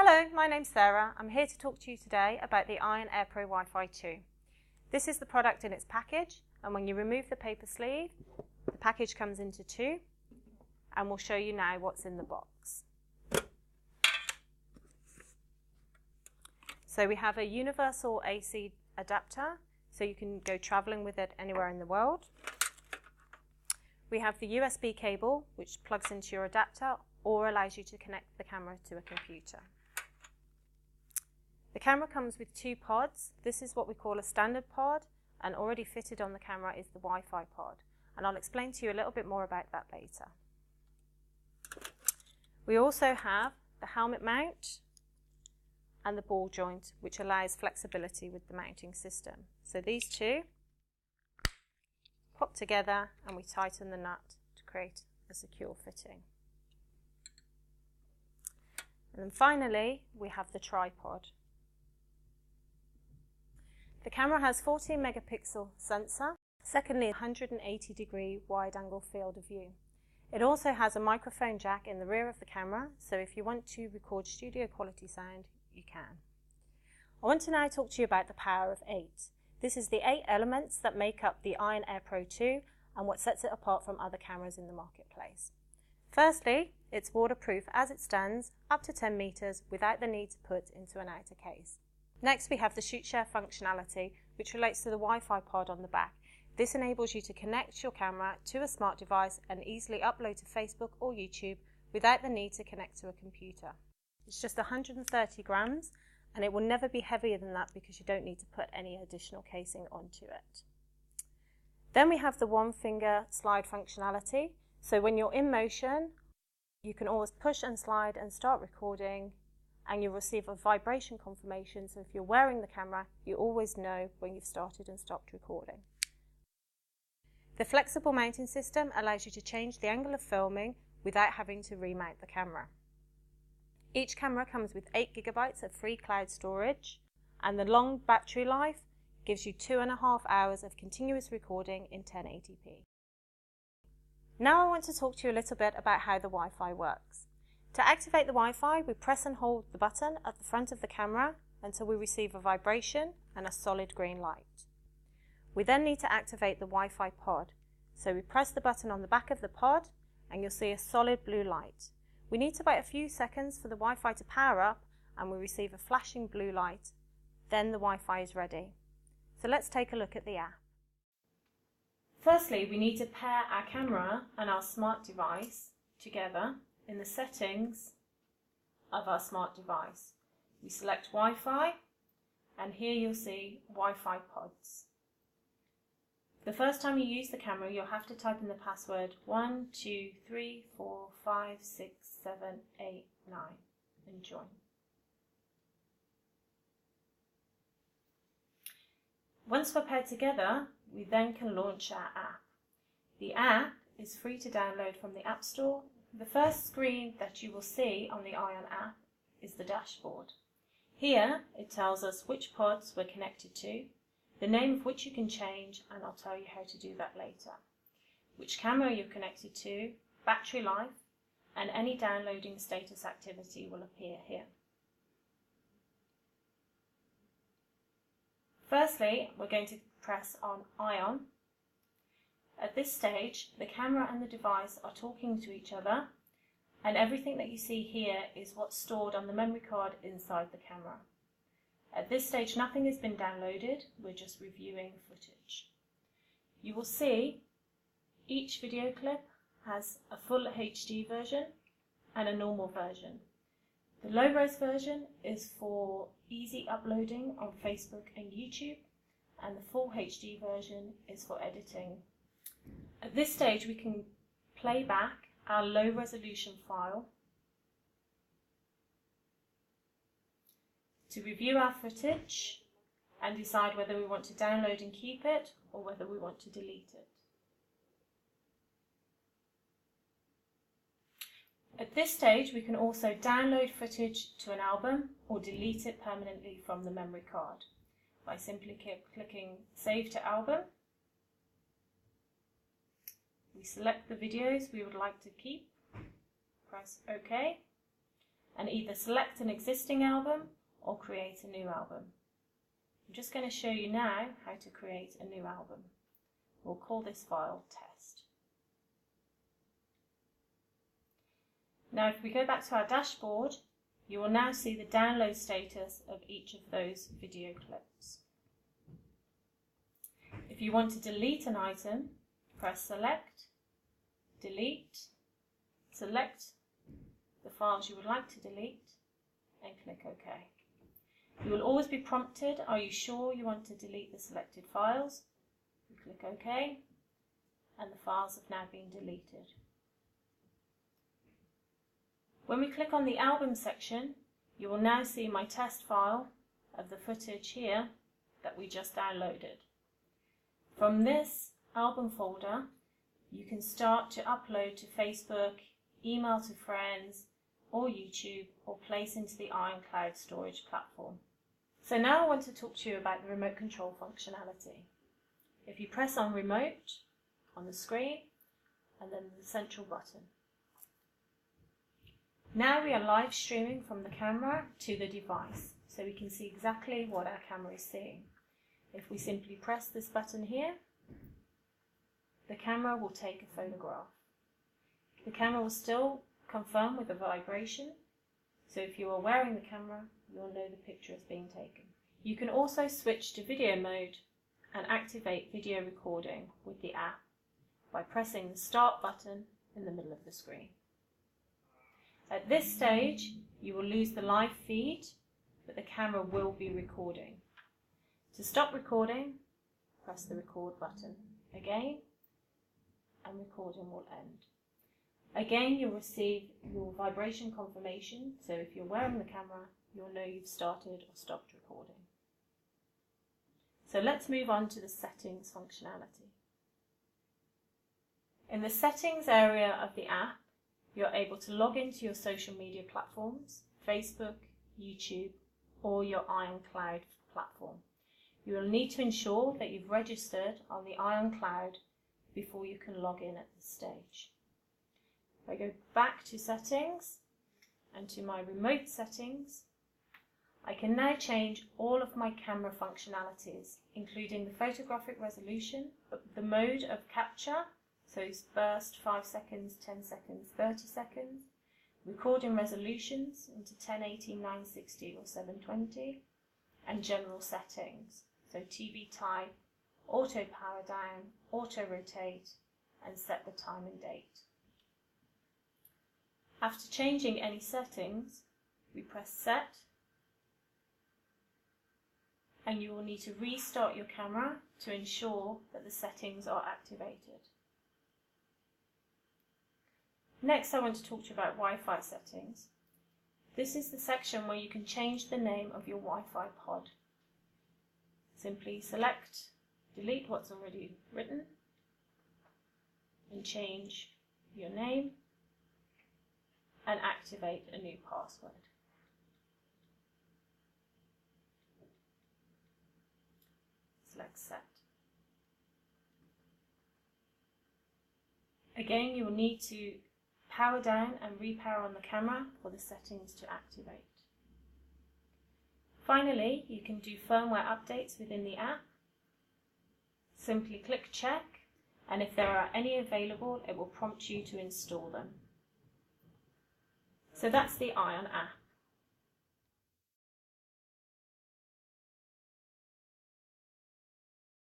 Hello, my name's Sarah. I'm here to talk to you today about the Ion AirPro Wi-Fi 2. This is the product in its package, and when you remove the paper sleeve, the package comes into two, and we'll show you now what's in the box. So we have a universal AC adapter, so you can go traveling with it anywhere in the world. We have the USB cable, which plugs into your adapter or allows you to connect the camera to a computer. The camera comes with two pods. This is what we call a standard pod, and already fitted on the camera is the Wi-Fi pod. And I'll explain to you a little bit more about that later. We also have the helmet mount and the ball joint, which allows flexibility with the mounting system. So these two pop together and we tighten the nut to create a secure fitting. And then finally, we have the tripod. The camera has 14 megapixel sensor, secondly 180-degree wide-angle field of view. It also has a microphone jack in the rear of the camera, so if you want to record studio quality sound, you can. I want to now talk to you about the power of 8. This is the 8 elements that make up the Ion AirPro 2 and what sets it apart from other cameras in the marketplace. Firstly, it's waterproof as it stands, up to 10 meters without the need to put into an outer case. Next, we have the shoot share functionality, which relates to the Wi-Fi pod on the back. This enables you to connect your camera to a smart device and easily upload to Facebook or YouTube without the need to connect to a computer. It's just 130 grams and it will never be heavier than that because you don't need to put any additional casing onto it. Then we have the one finger slide functionality. So when you're in motion, you can always push and slide and start recording, and you'll receive a vibration confirmation, so if you're wearing the camera, you always know when you've started and stopped recording. The flexible mounting system allows you to change the angle of filming without having to remount the camera. Each camera comes with 8 GB of free cloud storage, and the long battery life gives you 2.5 hours of continuous recording in 1080p. Now I want to talk to you a little bit about how the Wi-Fi works. To activate the Wi-Fi, we press and hold the button at the front of the camera until we receive a vibration and a solid green light. We then need to activate the Wi-Fi pod. So we press the button on the back of the pod and you'll see a solid blue light. We need to wait a few seconds for the Wi-Fi to power up and we receive a flashing blue light. Then the Wi-Fi is ready. So let's take a look at the app. Firstly, we need to pair our camera and our smart device together in the settings of our smart device. We select Wi-Fi, and here you'll see Wi-Fi pods. The first time you use the camera, you'll have to type in the password 1, 2, 3, 4, 5, 6, 7, 8, 9 and join. Once we're paired together, we then can launch our app. The app is free to download from the App Store. The first screen that you will see on the Ion app is the dashboard. Here it tells us which pods we're connected to, the name of which you can change, and I'll tell you how to do that later, which camera you're connected to, battery life, and any downloading status activity will appear here. Firstly, we're going to press on Ion. At this stage, the camera and the device are talking to each other, and everything that you see here is what's stored on the memory card inside the camera. At this stage, nothing has been downloaded, we're just reviewing footage. You will see each video clip has a full HD version and a normal version. The low-res version is for easy uploading on Facebook and YouTube, and the full HD version is for editing. At this stage, we can play back our low resolution file to review our footage and decide whether we want to download and keep it or whether we want to delete it. At this stage, we can also download footage to an album or delete it permanently from the memory card by simply clicking Save to Album. We select the videos we would like to keep, press OK, and either select an existing album or create a new album. I'm just going to show you now how to create a new album. We'll call this file test. Now if we go back to our dashboard, you will now see the download status of each of those video clips. If you want to delete an item, press Select, Delete, select the files you would like to delete and click OK. You will always be prompted, are you sure you want to delete the selected files? You click OK and the files have now been deleted. When we click on the album section, you will now see my test file of the footage here that we just downloaded. From this album folder, you can start to upload to Facebook, email to friends, or YouTube, or place into the iCloud storage platform. So now I want to talk to you about the remote control functionality. If you press on Remote on the screen, and then the central button. Now we are live streaming from the camera to the device, so we can see exactly what our camera is seeing. If we simply press this button here, the camera will take a photograph. The camera will still confirm with a vibration, so if you are wearing the camera, you'll know the picture is being taken. You can also switch to video mode and activate video recording with the app by pressing the Start button in the middle of the screen. At this stage, you will lose the live feed, but the camera will be recording. To stop recording, press the Record button again, and recording will end. Again, you'll receive your vibration confirmation, so if you're wearing the camera, you'll know you've started or stopped recording. So let's move on to the settings functionality. In the settings area of the app, you're able to log into your social media platforms, Facebook, YouTube, or your iCloud platform. You will need to ensure that you've registered on the iCloud before you can log in at this stage. If I go back to settings and to my remote settings, I can now change all of my camera functionalities, including the photographic resolution, the mode of capture, so burst 5 seconds, 10 seconds, 30 seconds, recording resolutions into 1080, 960 or 720, and general settings, so TV type, auto power down, auto rotate, and set the time and date. After changing any settings, we press Set, and you will need to restart your camera to ensure that the settings are activated. Next, I want to talk to you about Wi-Fi settings. This is the section where you can change the name of your Wi-Fi pod. Simply select, delete what's already written, and change your name, and activate a new password. Select Set. Again, you will need to power down and repower on the camera for the settings to activate. Finally, you can do firmware updates within the app. Simply click Check, and if there are any available, it will prompt you to install them. So that's the Ion app.